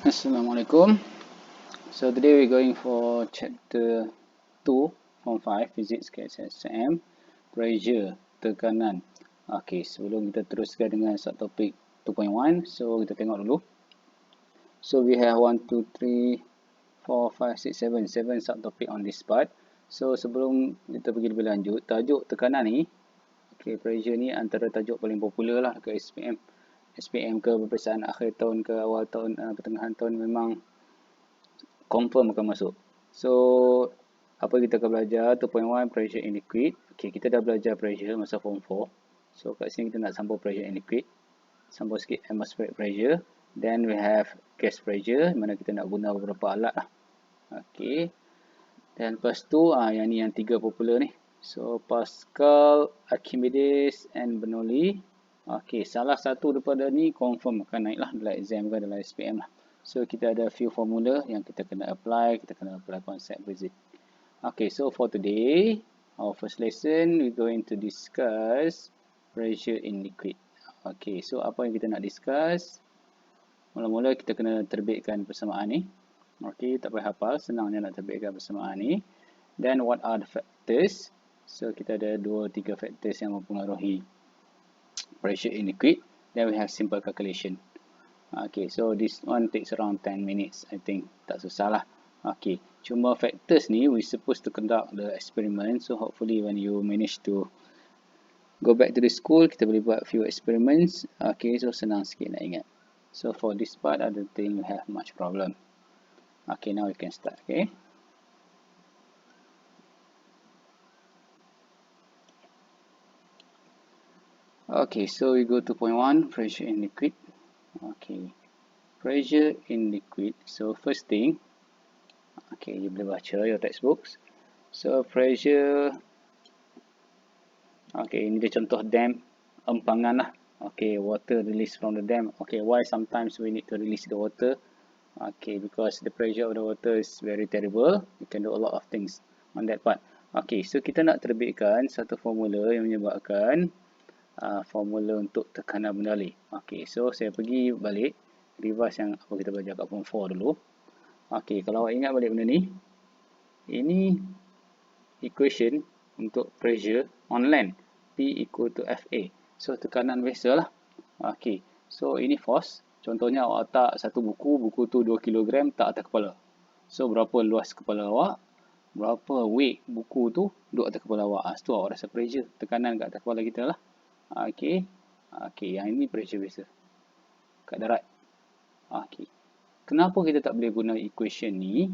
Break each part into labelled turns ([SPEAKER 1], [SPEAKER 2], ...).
[SPEAKER 1] Assalamualaikum. So today we're going for chapter 2 form 5 physics KSSM, pressure, tekanan. Okay, sebelum kita teruskan dengan subtopik 2.1, so kita tengok dulu. So we have 1 2 3 4 5 6 7 subtopik on this part. So sebelum kita pergi lebih lanjut, tajuk tekanan ni, okay, pressure ni antara tajuk paling popular lah dekat SPM. SPM ke peperiksaan akhir tahun ke awal tahun, pertengahan tahun memang confirm akan masuk. So apa kita akan belajar 2.1 pressure in liquid. Okay, kita dah belajar pressure masa form 4. So kat sini kita nak sambung pressure in liquid. Sambung sikit atmospheric pressure. Then we have gas pressure, mana kita nak guna beberapa alat lah. Okay. Dan lepas tu yang ni yang tiga popular ni. So Pascal, Archimedes and Bernoulli. Okay, salah satu daripada ni confirm akan naik lah dalam exam ke dalam SPM lah. So kita ada few formula yang kita kena apply konsep basic. Okay, so for today, our first lesson we're going to discuss pressure in liquid. Okay, so apa yang kita nak discuss? Mula-mula kita kena terbitkan persamaan ni. Okay, tak payah hafal, senangnya nak terbitkan persamaan ni. Then what are the factors? So kita ada 2-3 factors yang mempengaruhi pressure in liquid. Then we have simple calculation. Okay, so this one takes around 10 minutes. I think tak susah lah. Okay, cuma factors ni we supposed to conduct the experiment. So hopefully when you manage to go back to the school, kita boleh buat few experiments. Okay, so senang sikit nak ingat. So for this part, I don't think we have much problem. Okay, now we can start. Okay. Okay, so we go to point 1, pressure in liquid. Okay, pressure in liquid. So first thing, okay, you boleh baca your textbooks. So pressure, okay, ini dia contoh dam, empangan lah. Okay, water release from the dam. Okay, why sometimes we need to release the water? Okay, because the pressure of the water is very terrible. You can do a lot of things on that part. Okay, so kita nak terbitkan satu formula yang menyebabkan formula untuk tekanan bendali. Okay, so saya pergi balik, revise yang apa kita belajar kat form 4 dulu. Okay, kalau awak ingat balik benda ni, ini equation untuk pressure on land, P equal to FA. So tekanan biasa lah. Okay, so ini force. Contohnya awak letak satu buku tu 2 kg tak atas kepala. So berapa luas kepala awak, berapa weight buku tu duduk atas kepala awak. Situ awak rasa pressure, tekanan kat atas kepala kita lah. Okay, yang ini pressure biasa kat darat. Okay, kenapa kita tak boleh guna equation ni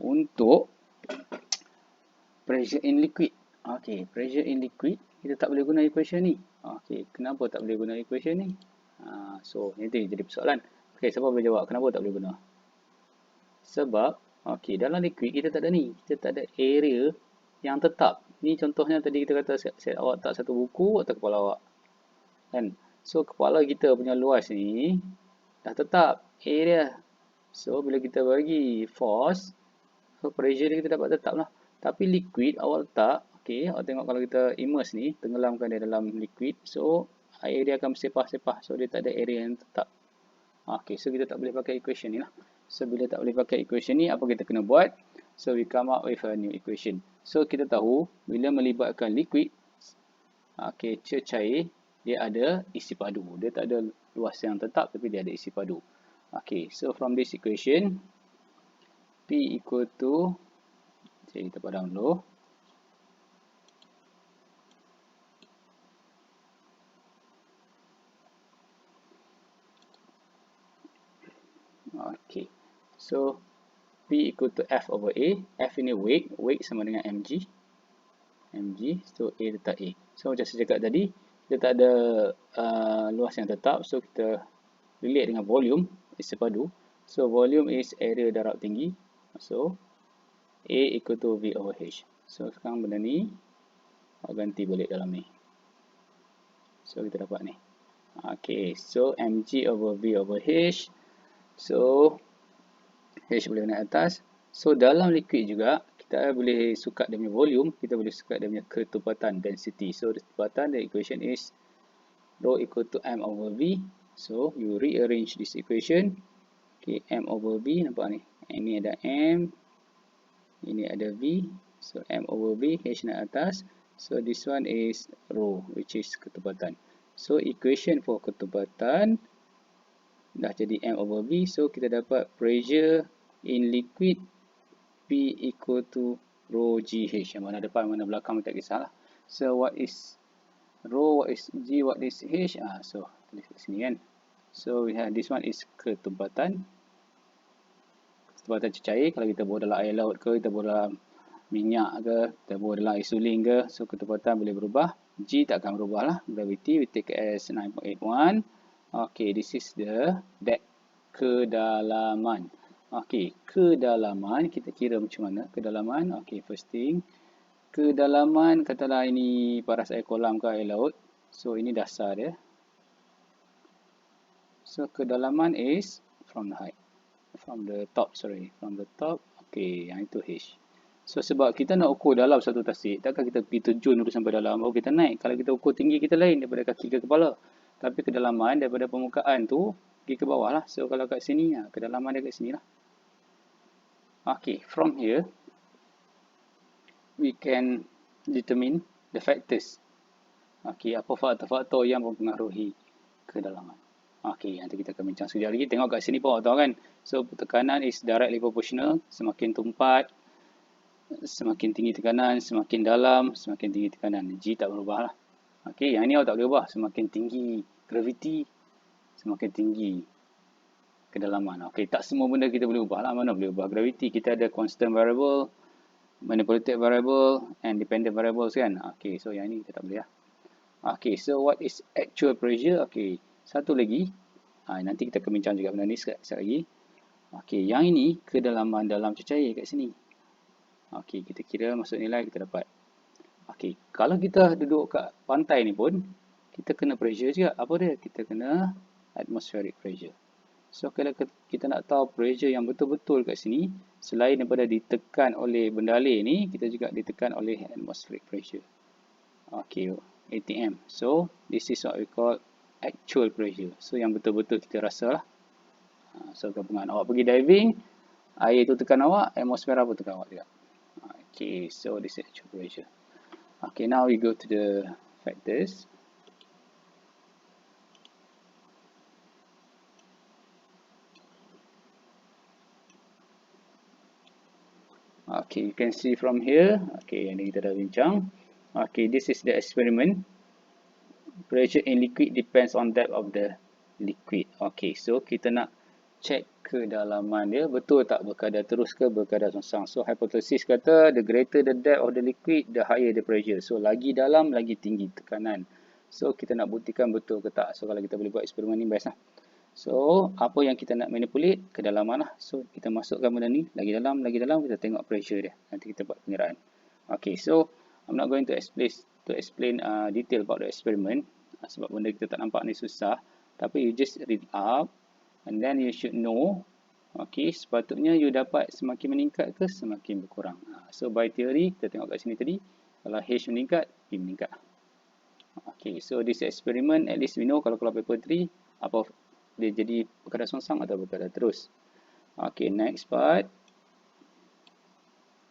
[SPEAKER 1] untuk pressure in liquid? Okay, pressure in liquid kita tak boleh guna equation ni. Okay, kenapa tak boleh guna equation ni? So nanti jadi persoalan. Okay, siapa boleh jawab kenapa tak boleh guna? Sebab okay, dalam liquid kita tak ada ni, kita tak ada area yang tetap. Ni contohnya tadi kita kata awak tak satu buku atas kepala awak. Kan? So kepala kita punya luas ni dah tetap area. So bila kita bagi force, so pressure ni kita dapat tetap lah. Tapi liquid awak letak, okay, awak tengok kalau kita immerse ni, tenggelamkan dia dalam liquid, so air dia akan bersepah-sepah. So dia tak ada area yang tetap. Okay, so kita tak boleh pakai equation ni lah. So bila tak boleh pakai equation ni, apa kita kena buat? So we come up with a new equation. So kita tahu bila melibatkan liquid, okay, cair, dia ada isi padu. Dia tak ada luas yang tetap tapi dia ada isi padu. Okay, so from this equation, P equal to, jadi kita padam dulu. Okay, so P equal to F over A. F ini weight sama dengan mg. So A letak A. So macam saya cakap tadi, kita tak ada luas yang tetap. So kita relate dengan volume, isi padu. So volume is area darab tinggi. So A equal to V over H. So sekarang benda ni ganti balik dalam ni. So kita dapat ni. Okay, so mg over V over H. So H boleh naik atas. So dalam liquid juga kita boleh sukat dia punya volume, kita boleh sukat dia punya ketepatan density. So ketepatan, the equation is rho equal to m over V. So you rearrange this equation. Okay, M over V, nampak ni. Ini ada M, ini ada V. So, M over V, H naik atas. So, this one is rho, which is ketepatan. So, equation for ketepatan dah jadi M over V. So, kita dapat pressure in liquid P equal to rho GH. Yang mana depan, mana belakang, tak kisahlah. So, what is rho, what is G, what is H? So, tulis kat sini kan. So, we have this one is ketepatan. Ketepatan cecair. Kalau kita buat dalam air laut ke, kita buat dalam minyak ke, kita buat dalam air suling ke. So, ketepatan boleh berubah. G tak akan berubah lah. Gravity, we take as 9.81. Okay, this is the depth, kedalaman. Okay, kedalaman. Kita kira macam mana kedalaman. Okay, first thing. Kedalaman, katalah ini paras air kolam ke air laut. So, ini dasar dia. So, kedalaman is from the height. From the top, sorry. From the top. Okay, yang itu H. So, sebab kita nak ukur dalam satu tasik, takkan kita pergi terjun dulu sampai dalam, baru kita naik. Kalau kita ukur tinggi kita lain daripada kaki ke kepala. Tapi kedalaman daripada permukaan tu, pergi ke bawah lah. So, kalau kat sini, kedalaman dia kat sini lah. Okay, from here, we can determine the factors. Okay, apa faktor-faktor yang mempengaruhi kedalaman. Okay, nanti kita akan bincang sekejap lagi. Tengok kat sini pun tahu kan. So, tekanan is directly proportional. Semakin tumpat, semakin tinggi tekanan, semakin dalam, semakin tinggi tekanan. G tak berubah lah. Okay, yang ni awak tak boleh ubah. Semakin tinggi gravity, semakin tinggi kedalaman. Okay, tak semua benda kita boleh ubah lah. Mana boleh ubah gravity? Kita ada constant variable, manipulated variable, and dependent variables kan. Okay, so yang ni kita tak boleh lah. Okay, so what is actual pressure? Okay, satu lagi. Nanti kita akan bincang juga benda ni sekejap lagi. Okay, yang ini kedalaman dalam cecair kat sini. Okay, kita kira masuk nilai kita dapat. Okay, kalau kita duduk kat pantai ni pun, kita kena pressure juga. Apa dia? Kita kena atmospheric pressure. So, kalau kita nak tahu pressure yang betul-betul kat sini, selain daripada ditekan oleh benda alir ni, kita juga ditekan oleh atmospheric pressure. Okay, ATM. So, this is what we call actual pressure. So, yang betul-betul kita rasa lah. So, gabungan awak pergi diving, air tu tekan awak, atmosfera pun tekan awak juga. Okay, so this is actual pressure. Okay, now we go to the factors. Okay, you can see from here. Okay, yang ni kita dah bincang. Okay, this is the experiment. Pressure in liquid depends on depth of the liquid. Okay, so kita nak check kedalaman dia. Betul tak berkadar terus ke berkadar songsang. So, hypothesis kata the greater the depth of the liquid, the higher the pressure. So, lagi dalam, lagi tinggi tekanan. So, kita nak buktikan betul ke tak. So, kalau kita boleh buat eksperimen ni, best lah. So, apa yang kita nak manipulate? Kedalaman lah. So, kita masukkan benda ni. Lagi dalam, kita tengok pressure dia. Nanti kita buat pengiraan. Okay, so, I'm not going to explain detail about the experiment. Sebab benda kita tak nampak ni susah. Tapi you just read up. And then you should know. Okay, sepatutnya you dapat semakin meningkat ke semakin berkurang. So, by theory, kita tengok kat sini tadi. Kalau H meningkat, P meningkat. Okay, so this experiment, at least we know kalau keluar paper 3, apa dia jadi berkadar songsang atau berkadar terus. Okay, next part.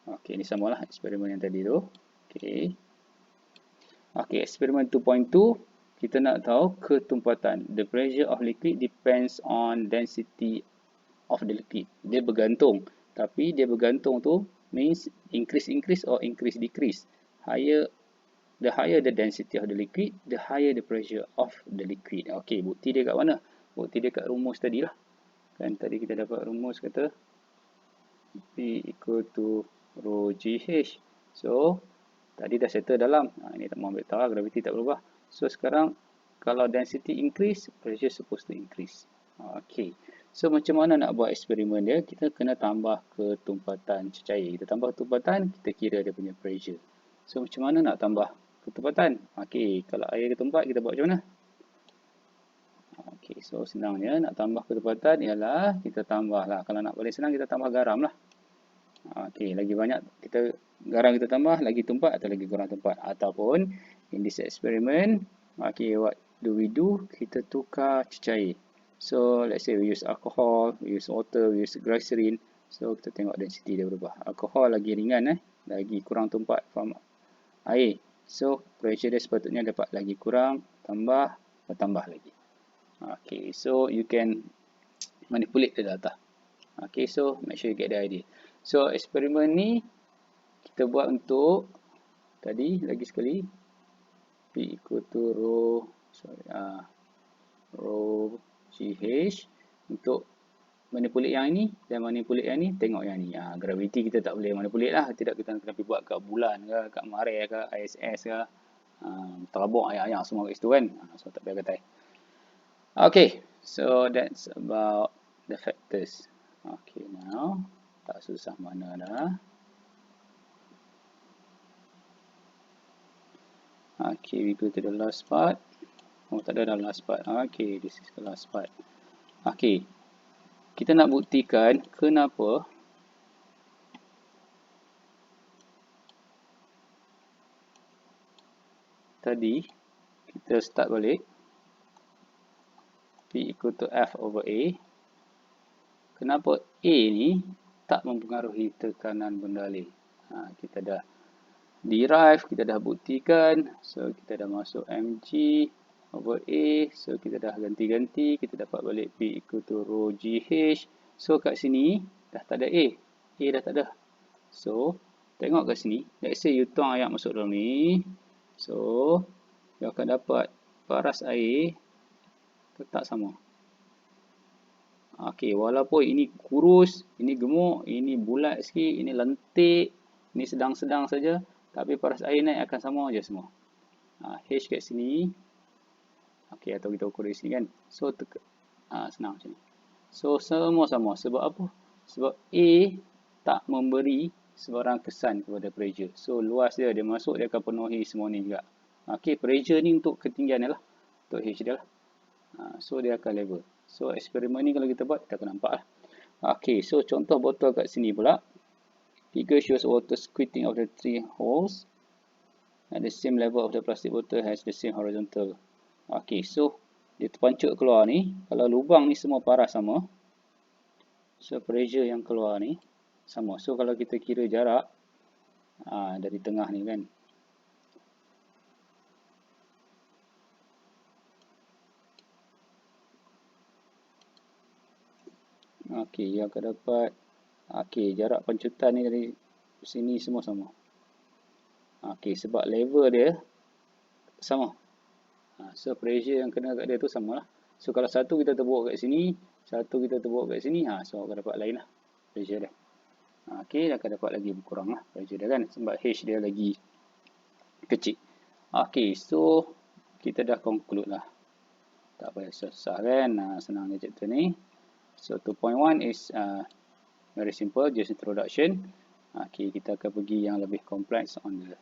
[SPEAKER 1] Okay, ini samalah eksperimen yang tadi tu. Okay. Okay, eksperimen 2.2. Kita nak tahu ketumpatan. The pressure of liquid depends on density of the liquid. Dia bergantung. Tapi dia bergantung tu means increase or increase-decrease. The higher the density of the liquid, the higher the pressure of the liquid. Okay, bukti dia kat mana? Bukti dia kat rumus tadi lah. Kan tadi kita dapat rumus kata P equal to rho GH. So, tadi dah settle dalam. Ini tak mau ambil tahu, gravity tak berubah. So, sekarang kalau density increase, pressure supposed to increase. Okay. So, macam mana nak buat eksperimen dia? Kita kena tambah ketumpatan cecair. Kita tambah ketumpatan, kita kira dia punya pressure. So, macam mana nak tambah ketumpatan? Okay, kalau air ketumpat, kita buat macam mana? Okay, so senangnya nak tambah ketumpatan ialah kita tambahlah. Kalau nak paling senang, kita tambah garam lah. Okay, lagi banyak garam kita tambah, lagi tumpat atau lagi kurang tumpat. Ataupun, in this experiment, okay, what do we do? Kita tukar cecair. So let's say we use alcohol, we use water, we use glycerin. So kita tengok density dia berubah. Alkohol lagi ringan, lagi kurang tumpat from air. So pressure dia sepatutnya dapat lagi kurang, tambah, bertambah lagi. Okay, so you can manipulate the data. Okay, so make sure you get the idea. So eksperimen ni kita buat untuk tadi lagi sekali P equal to rho GH untuk manipulate yang ini dan manipulate yang ini, tengok yang ni. Gravity kita tak boleh manipulate lah. Tidak, kita kena buat kat bulan ke, kat Mare ke, ISS ke. Terabuk ayat-ayat semua kat situ kan. So tak payah kata. Okay, so that's about the factors. Okay, now tak susah mana dah. Okay, we go to the last part. Oh, tak ada dah last part. Okay, this is the last part. Okay, kita nak buktikan kenapa tadi kita start balik P equal to F over A. Kenapa A ni tak mempengaruhi tekanan bendalih? Kita dah derive, kita dah buktikan. So kita dah masuk mg over A. So kita dah ganti-ganti, kita dapat balik P equal to rho GH. So kat sini dah tak ada A. A dah tak ada. So tengok kat sini, let's say you tuang air masuk dalam ni. So you akan dapat paras air tetap sama. Okey, walaupun ini kurus, ini gemuk, ini bulat sikit, ini lentik, ini sedang-sedang saja, tapi paras air naik akan sama aja semua. H kat sini. Okey, atau kita ukur di sini kan. So senang macam ni. So semua sama. Sebab apa? Sebab A tak memberi sebarang kesan kepada pressure. So luas dia masuk, dia akan penuhi semua ni juga. Okey, pressure ni untuk ketinggian dia lah. Untuk H dia lah. So dia akan level. So eksperimen ni kalau kita buat, kita akan nampak lah. Okay, so contoh botol kat sini pula. Figure shows water squirting of the 3 holes. At the same level of the plastic bottle has the same horizontal. Okay, so dia terpancuk keluar ni. Kalau lubang ni semua paras sama. So pressure yang keluar ni sama. So kalau kita kira jarak dari tengah ni kan. Okey, yang akan dapat jarak pancutan ni dari sini semua sama. Okey, sebab level dia sama. So pressure yang kena kat dia tu samalah. So kalau satu kita terbawa kat sini, satu kita terbawa kat sini, so akan dapat lain lah pressure dia. Okey, akan dapat lagi berkurang lah pressure dia kan, sebab H dia lagi kecil. Okey, so kita dah conclude lah. Tak payah susah kan, senang je chapter ni. So 2.1 is very simple, just introduction. Okay, kita akan pergi yang lebih kompleks on the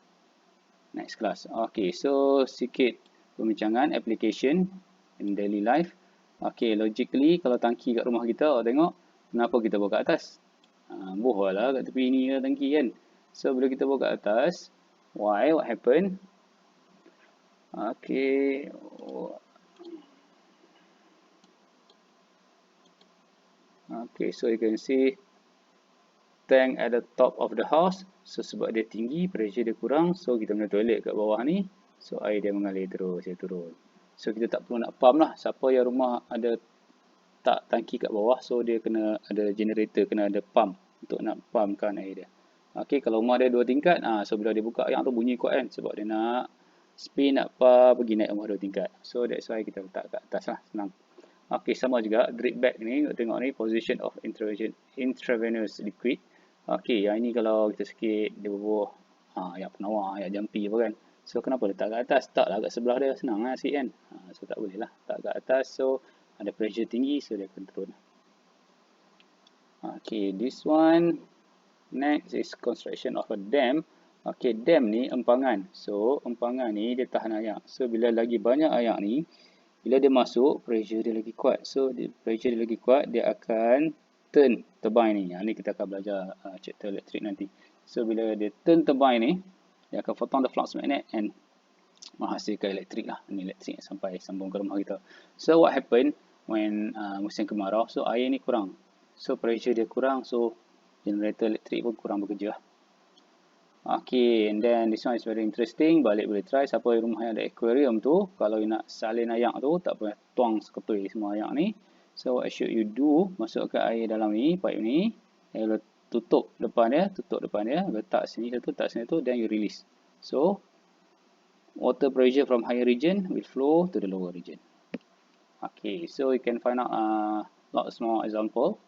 [SPEAKER 1] next class. Okay, so sikit pembincangan application in daily life. Okay, logically kalau tangki kat rumah kita, awak tengok kenapa kita bawa kat atas? Boh lah kat tepi ni tangki kan. So bila kita bawa kat atas, why? What happen? Okay. Okay, so you can see tank at the top of the house. So sebab dia tinggi, pressure dia kurang. So kita punya toilet kat bawah ni, so air dia mengalir terus, dia turun. So kita tak perlu nak pump lah. Siapa yang rumah ada tak tangki kat bawah, so dia kena ada generator, kena ada pump untuk nak pumpkan air dia. Okay, kalau rumah dia 2 tingkat, so bila dia buka yang tu bunyi kuat kan, sebab dia nak spin, nak pump, pergi naik rumah 2 tingkat. So that's why kita letak kat atas lah, senang. Okay, sama juga drip bag ni, tengok ni position of intravenous liquid. Okay, yang ini kalau kita sikit dia berbuah ayat penawar, ayat jampi apa kan. So kenapa letak kat atas? Taklah kat sebelah dia, senang lah sikit kan. So tak boleh lah, letak kat atas. So ada pressure tinggi, so dia akan turun. Okay, this one next is construction of a dam. Okay, dam ni empangan. So empangan ni dia tahan air. So bila lagi banyak air ni, bila dia masuk, pressure dia lagi kuat. So, pressure dia lagi kuat, dia akan turn turbine ni. Ni kita akan belajar chapter elektrik nanti. So, bila dia turn turbine ni, dia akan potong the flux magnet and menghasilkan elektrik lah. Ini elektrik sampai sambung ke rumah kita. So, what happen? when musim kemarau. So air ni kurang, so pressure dia kurang, so generator elektrik pun kurang bekerja. Okay, and then this one is very interesting. Balik boleh try. Siapa rumah yang ada aquarium tu, kalau nak salin ayak tu, tak payah tuang seketui semua ayak ni. So what should you do? Masukkan air dalam ni, pipe ni. Lalu tutup depan dia, letak sini satu, letak sini tu, then you release. So water pressure from higher region will flow to the lower region. Okay, so you can find out lots more example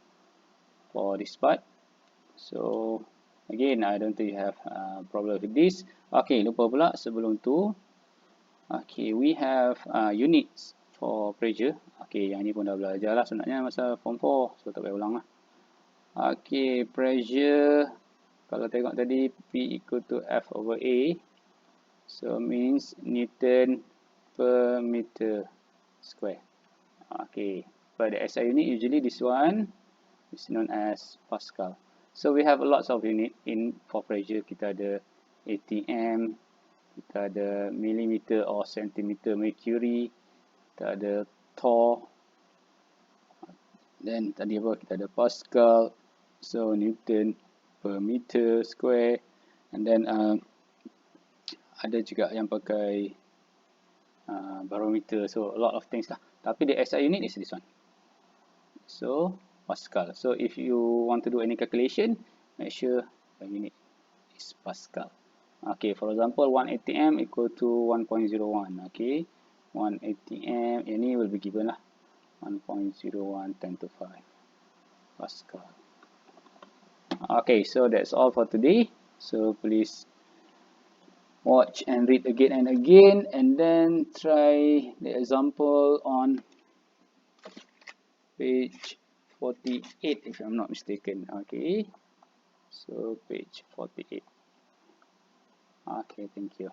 [SPEAKER 1] for this part. So again, I don't think you have problem with this. Okay, lupa pula sebelum tu. Okay, we have units for pressure. Okay, yang ni pun dah belajar lah sebenarnya masa form 4, so tak payah ulang lah. Okay, pressure, kalau tengok tadi P equal to F over A, so means Newton per meter square. Okay, but the SI unit usually this one is known as Pascal. So we have lots of unit in for pressure. Kita ada ATM, kita ada millimeter or centimeter mercury, kita ada torr, then tadi apa, kita ada Pascal, so Newton per meter square, and then ada juga yang pakai barometer, so a lot of things lah. Tapi the SI unit is this one, so Pascal. So if you want to do any calculation, make sure the unit is Pascal. Okay, for example, 1 ATM equal to 1.01. Okay, 1 ATM, ini will be given lah 1.01 10 to 5 Pascal. Okay, so that's all for today. So please watch and read again and again, and then try the example on page 48 if I'm not mistaken. Okay, so page 48. Okay, thank you.